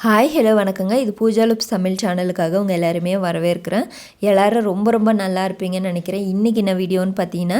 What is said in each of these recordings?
Hi hello வணக்கங்க. இது பூஜா லுப்ஸ் தமிழ் சேனலுக்காக உங்கள் எல்லாருமே வரவேற்கிறேன். எல்லோரும் ரொம்ப ரொம்ப நல்லா இருப்பீங்கன்னு நினைக்கிறேன். இன்றைக்கி என்ன வீடியோன்னு பார்த்தீங்கன்னா,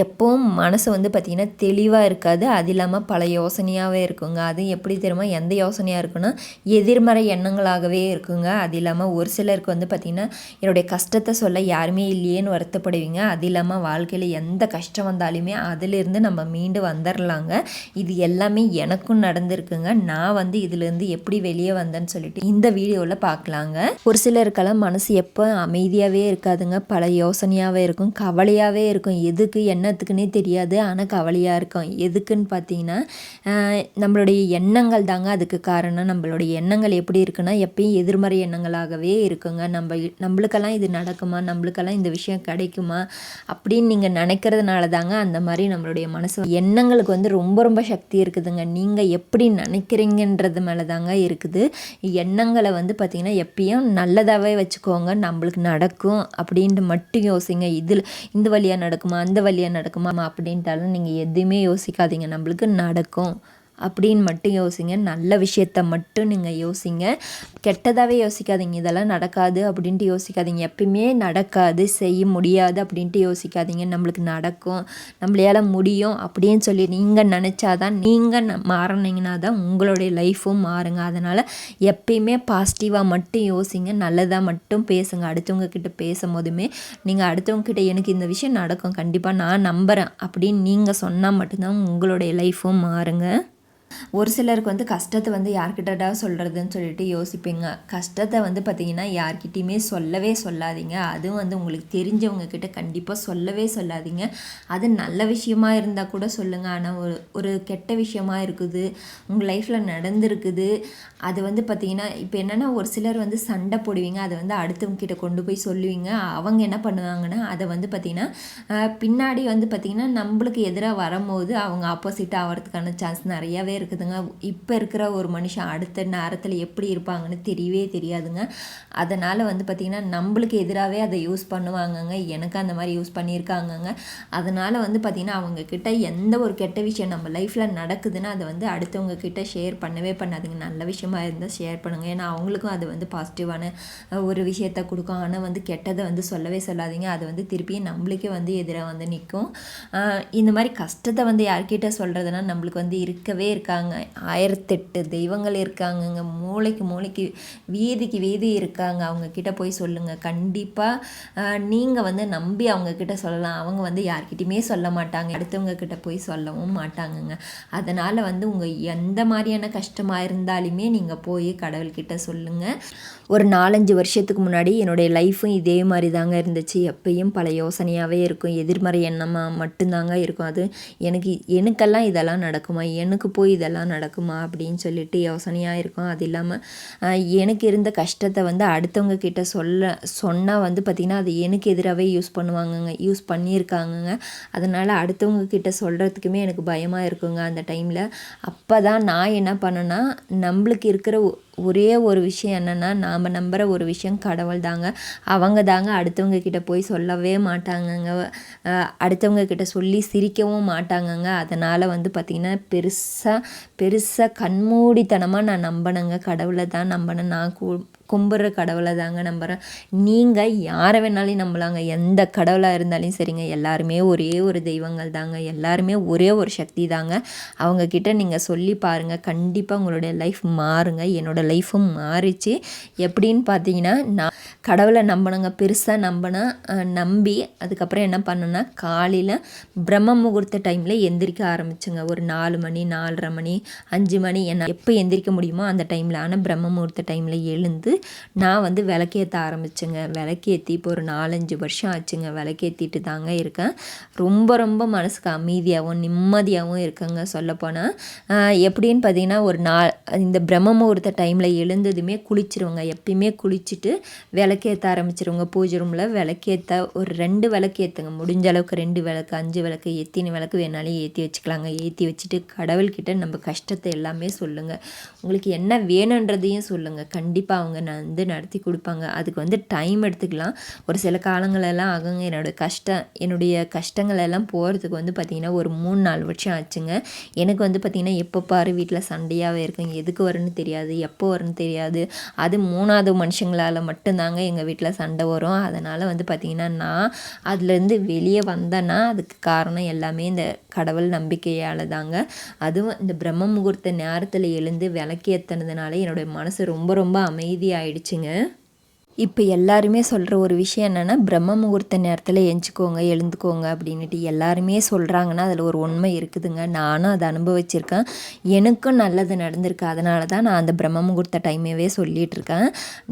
எப்போவும் மனசு பார்த்திங்கன்னா தெளிவாக இருக்காது. அது இல்லாமல் பல யோசனையாகவே இருக்குங்க. அது எப்படி தெரியுமா, எந்த யோசனையாக இருக்குன்னா எதிர்மறை எண்ணங்களாகவே இருக்குங்க. அது இல்லாமல் ஒரு சிலருக்கு பார்த்திங்கன்னா என்னுடைய கஷ்டத்தை சொல்ல யாருமே இல்லையேன்னு வருத்தப்படுவீங்க. அது இல்லாமல் வாழ்க்கையில் எந்த கஷ்டம் வந்தாலுமே அதிலிருந்து நம்ம மீண்டு வந்துடலாங்க. இது எல்லாமே எனக்கும் நடந்திருக்குங்க. நான் இதிலேருந்து எப்படி வெளியே வந்தேன்னு சொல்லிட்டு இந்த வீடியோவில் பார்க்கலாங்க. ஒரு சிலருக்கெல்லாம் மனசு எப்போ அமைதியாகவே இருக்காதுங்க. பல யோசனையாகவே இருக்கும், கவலையாகவே இருக்கும். எதுக்கு என்னத்துக்குன்னே தெரியாது, ஆனால் கவலையாக இருக்கும். எதுக்குன்னு பார்த்தீங்கன்னா நம்மளுடைய எண்ணங்கள் தாங்க அதுக்கு காரணம். நம்மளுடைய எண்ணங்கள் எப்படி இருக்குன்னா எப்பயும் எதிர்மறை எண்ணங்களாகவே இருக்குங்க. நம்மளுக்கெல்லாம் இது நடக்குமா, நம்மளுக்கெல்லாம் இந்த விஷயம் கிடைக்குமா அப்படின்னு நீங்கள் நினைக்கிறதுனால தாங்க அந்த மாதிரி நம்மளுடைய மனசு எண்ணங்களுக்கு ரொம்ப ரொம்ப சக்தி இருக்குதுங்க. நீங்கள் எப்படி நினைக்கிறீங்கன்றது மேலே தாங்க இருக்குது. எண்ணங்களை பார்த்திங்கன்னா எப்பயும் நல்லதாகவே வச்சுக்கோங்க. நம்மளுக்கு நடக்கும் அப்படின்ட்டு மட்டும் யோசிங்க. இந்த வழியாக நடக்குமா, அந்த வழியாக நடக்குமா அப்படின்ட்டாலும் நீங்கள் எதுவுமே யோசிக்காதீங்க. நம்மளுக்கு நடக்கும் அப்படின்னு மட்டும் யோசிங்க. நல்ல விஷயத்த மட்டும் நீங்கள் யோசிங்க. கெட்டதாகவே யோசிக்காதீங்க. இதெல்லாம் நடக்காது அப்படின்ட்டு யோசிக்காதீங்க. எப்பயுமே நடக்காது, செய்ய முடியாது அப்படின்ட்டு யோசிக்காதீங்க. நம்மளுக்கு நடக்கும், நம்மளால முடியும் அப்படின்னு சொல்லி நீங்கள் நினச்சாதான், நீங்கள் மாறினீங்கன்னா தான் உங்களுடைய லைஃப்பும் மாறுங்க. அதனால் எப்பயுமே பாசிட்டிவாக மட்டும் யோசிங்க, நல்லதாக மட்டும் பேசுங்க. அடுத்தவங்க கிட்ட பேசும்போதுமே நீங்கள் அடுத்தவங்க கிட்ட எனக்கு இந்த விஷயம் நடக்கும், கண்டிப்பாக நான் நம்புகிறேன் அப்படின்னு நீங்கள் சொன்னால் மட்டும்தான் உங்களுடைய லைஃப்பும் மாறுங்க. ஒரு சிலருக்கு கஷ்டத்தை யார்கிட்டடா சொல்கிறதுன்னு சொல்லிட்டு யோசிப்பீங்க. கஷ்டத்தை பார்த்திங்கன்னா யார்கிட்டையுமே சொல்லவே சொல்லாதீங்க. அதுவும் உங்களுக்கு தெரிஞ்சவங்க கிட்ட கண்டிப்பாக சொல்லவே சொல்லாதீங்க. அது நல்ல விஷயமா இருந்தால் கூட சொல்லுங்கள். ஆனால் ஒரு கெட்ட விஷயமா இருக்குது, உங்கள் லைஃப்பில் நடந்திருக்குது, அது பார்த்திங்கன்னா இப்போ என்னென்னா ஒரு சிலர் சண்டை போடுவீங்க. அதை அடுத்தவங்க கிட்ட கொண்டு போய் சொல்லுவீங்க. அவங்க என்ன பண்ணுவாங்கன்னா அதை பார்த்திங்கன்னா பின்னாடி பார்த்திங்கன்னா நம்மளுக்கு எதிராக வரும்போது அவங்க ஆப்போசிட்டாக ஆகிறதுக்கான சான்ஸ் நிறையாவே இருக்குதுங்க. இப்போ இருக்கிற ஒரு மனுஷன் அடுத்த நேரத்தில் எப்படி இருப்பாங்கன்னு தெரியவே தெரியாதுங்க. அதனால் பார்த்திங்கன்னா நம்மளுக்கு எதிராகவே அதை யூஸ் பண்ணுவாங்கங்க. எனக்கு அந்த மாதிரி யூஸ் பண்ணியிருக்காங்கங்க. அதனால் பார்த்திங்கன்னா அவங்கக்கிட்ட எந்த ஒரு கெட்ட விஷயம் நம்ம லைஃப்பில் நடக்குதுன்னா அதை அடுத்தவங்க கிட்ட ஷேர் பண்ணவே பண்ணாதுங்க. நல்ல விஷயமா இருந்தால் ஷேர் பண்ணுங்கள். ஏன்னா அவங்களுக்கும் அது பாசிட்டிவான ஒரு விஷயத்தை கொடுக்கும். ஆனால் கெட்டதை சொல்லவே சொல்லாதீங்க. அது திருப்பியும் நம்மளுக்கே எதிராக நிற்கும். இந்த மாதிரி கஷ்டத்தை யார்கிட்ட சொல்கிறதுனா நம்மளுக்கு இருக்கவே இருக்காங்க. 1008 தெய்வங்கள் இருக்காங்கங்க. மூளைக்கு வீதிக்கு வீதி இருக்காங்க. அவங்கக்கிட்ட போய் சொல்லுங்கள். கண்டிப்பாக நீங்கள் நம்பி அவங்கக்கிட்ட சொல்லலாம். அவங்க யார்கிட்டையுமே சொல்ல மாட்டாங்க, அடுத்தவங்க கிட்ட போய் சொல்லவும் மாட்டாங்கங்க. அதனால் உங்கள் எந்த மாதிரியான கஷ்டமாக இருந்தாலுமே நீங்கள் போய் கடவுள்கிட்ட சொல்லுங்கள். ஒரு 4-5 வருஷத்துக்கு முன்னாடி என்னுடைய லைஃப்பும் இதே மாதிரி தாங்க இருந்துச்சு. எப்பயும் பல யோசனையாகவே இருக்கும், எதிர்மறை எண்ணமாக மட்டும்தாங்க இருக்கும். அது எனக்கெல்லாம் இதெல்லாம் நடக்குமா, எனக்கு போய் இதெல்லாம் நடக்குமா அப்படின்னு சொல்லிட்டு யோசனையாக இருக்கும். அது இல்லாமல் எனக்கு இருந்த கஷ்டத்தை அடுத்தவங்க கிட்ட சொன்னால் பார்த்திங்கன்னா அது எனக்கு எதிராகவே யூஸ் பண்ணியிருக்காங்கங்க. அதனால் அடுத்தவங்க கிட்ட சொல்கிறதுக்குமே எனக்கு பயமாக இருக்குங்க அந்த டைமில். அப்போ தான் நான் என்ன பண்ணேன்னா, நம்மளுக்கு இருக்கிற ஒரே ஒரு விஷயம் என்னென்னா, நாம் நம்புகிற ஒரு விஷயம் கடவுள் தாங்க. அவங்க தாங்க அடுத்தவங்க கிட்ட போய் சொல்லவே மாட்டாங்கங்க. அடுத்தவங்க கிட்ட சொல்லி சிரிக்கவும் மாட்டாங்கங்க. அதனால் பார்த்திங்கன்னா பெருசாக கண்மூடித்தனமாக நான் நம்பினேங்க. கடவுளை தான் நம்பினேன். நான் கும்பிட்ற கடவுளை தாங்க நம்புகிறேன். நீங்கள் யாரை வேணாலும் நம்பலாங்க. எந்த கடவுளாக இருந்தாலும் சரிங்க. எல்லாருமே ஒரே ஒரு தெய்வங்கள் தாங்க. எல்லாருமே ஒரே ஒரு சக்தி தாங்க. அவங்கக்கிட்ட நீங்கள் சொல்லி பாருங்கள். கண்டிப்பாக உங்களுடைய லைஃப் மாறுங்க. என்னோடய லைஃப்பும் மாறிச்சு. எப்படின்னு பார்த்தீங்கன்னா, நான் கடவுளை நம்பினேங்க. பெருசாக நம்பி அதுக்கப்புறம் என்ன பண்ணேன்னா, காலையில் பிரம்ம முகூர்த்த டைமில் எந்திரிக்க ஆரம்பிச்சுங்க. ஒரு 4 மணி, 4:30 மணி, 5 மணி, என்ன எப்போ எந்திரிக்க முடியுமோ அந்த டைமில். ஆனால் பிரம்ம முகூர்த்த டைமில் எழுந்து நான் விளக்கேற்ற ஆரம்பிச்சேங்க. விளக்கேற்றி இப்போ ஒரு 4-5 வருஷம் ஆச்சுங்க. விளக்கேற்றிட்டு தாங்க இருக்கேன். ரொம்ப ரொம்ப மனசுக்கு அமைதியாகவும் நிம்மதியாகவும் இருக்குங்க. சொல்லப்போனால் எப்படின்னு பார்த்தீங்கன்னா, இந்த பிரம்ம முகூர்த்த டைமில் எழுந்ததுமே குளிச்சிருவோங்க. எப்பயுமே குளிச்சுட்டு விளக்கேற்ற ஆரம்பிச்சிருவோங்க. பூஜை ரூமில் விளக்கேற்ற ஒரு 2 விளக்கு ஏற்றுங்க. முடிஞ்ச அளவுக்கு 2 விளக்கு, 5 விளக்கு, எத்தனை விளக்கு வேணாலும் ஏற்றி வச்சுக்கலாங்க. ஏற்றி வச்சுட்டு கடவுள்கிட்ட நம்ம கஷ்டத்தை எல்லாமே சொல்லுங்கள். உங்களுக்கு என்ன வேணுன்றதையும் சொல்லுங்கள். கண்டிப்பாக அவங்க நடத்தி கொடுப்பாங்க. அதுக்கு வந்து டைம் எடுத்துக்கலாம், ஒரு சில காலங்களெல்லாம் ஆகுங்க. என்னுடைய கஷ்டங்கள் எல்லாம் போகிறதுக்கு வந்து பார்த்திங்கன்னா ஒரு 3-4 வருஷம் ஆச்சுங்க. எனக்கு வந்து பார்த்திங்கன்னா எப்போ பாரு வீட்டில் சண்டையாகவே இருக்குங்க. எதுக்கு வரும்னு தெரியாது, எப்போ வரும்னு தெரியாது. அது 3வது மனுஷங்களால் மட்டும்தாங்க எங்கள் வீட்டில் சண்டை வரும். அதனால் வந்து பார்த்திங்கன்னா நான் அதுலேருந்து வெளியே வந்தேன்னா அதுக்கு காரணம் எல்லாமே இந்த கடவுள் நம்பிக்கையால் தாங்க. அதுவும் இந்த பிரம்ம முகூர்த்த நேரத்தில் எழுந்து விளக்கேற்றினதுனால என்னுடைய மனசு ரொம்ப ரொம்ப அமைதியாயிடுச்சுங்க. இப்போ எல்லாருமே சொல்கிற ஒரு விஷயம் என்னென்னா, பிரம்ம முகூர்த்த நேரத்தில் எழுந்துக்கோங்க அப்படின்ட்டு எல்லாருமே சொல்கிறாங்கன்னா அதில் ஒரு உண்மை இருக்குதுங்க. நானும் அதை அனுபவிச்சிருக்கேன், எனக்கும் நல்லது நடந்திருக்கு. அதனால தான் நான் அந்த பிரம்ம முகூர்த்த டைமையே சொல்லிகிட்ருக்கேன்.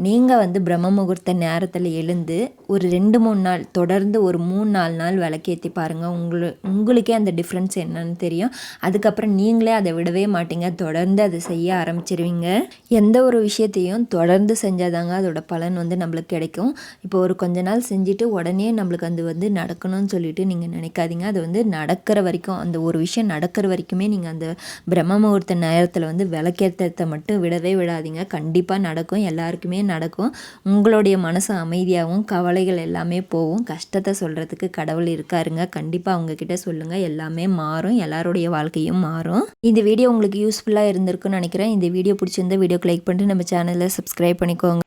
நீங்கள் வந்து பிரம்ம முகூர்த்த நேரத்தில் எழுந்து ஒரு 2-3 நாள் தொடர்ந்து ஒரு 3-4 நாள் விளக்கேற்றி பாருங்கள். உங்களுக்கே அந்த டிஃப்ரென்ஸ் என்னன்னு தெரியும். அதுக்கப்புறம் நீங்களே அதை விடவே மாட்டீங்க, தொடர்ந்து அதை செய்ய ஆரம்பிச்சிருவீங்க. எந்த ஒரு விஷயத்தையும் தொடர்ந்து செஞ்சாதாங்க அதோட பலன் வந்து நம்மளுக்கு கிடைக்கும். இப்போ ஒரு கொஞ்ச நாள் செஞ்சுட்டு உடனே நம்மளுக்கு அது வந்து நடக்கணும்னு சொல்லிட்டு நீங்கள் நினைக்காதீங்க. அது வந்து நடக்கிற வரைக்கும், அந்த ஒரு விஷயம் நடக்கிற வரைக்குமே நீங்கள் அந்த பிரம்ம முகூர்த்த நேரத்தில் வந்து விளக்கேற்றத்தை மட்டும் விடவே விடாதீங்க. கண்டிப்பாக நடக்கும், எல்லாருக்குமே நடக்கும். உங்களுடைய மனசு அமைதியாகவும் கவலைகள் எல்லாமே போகும். கஷ்டத்தை சொல்கிறதுக்கு கடவுள் இருக்காருங்க. கண்டிப்பாக அவங்கக்கிட்ட சொல்லுங்கள், எல்லாமே மாறும், எல்லாருடைய வாழ்க்கையும் மாறும். இந்த வீடியோ உங்களுக்கு யூஸ்ஃபுல்லாக இருந்திருக்குன்னு நினைக்கிறேன். இந்த வீடியோ பிடிச்சிருந்தா வீடியோக்கு லைக் பண்ணிட்டு நம்ம சேனலை சப்ஸ்கிரைப் பண்ணிக்கோங்க.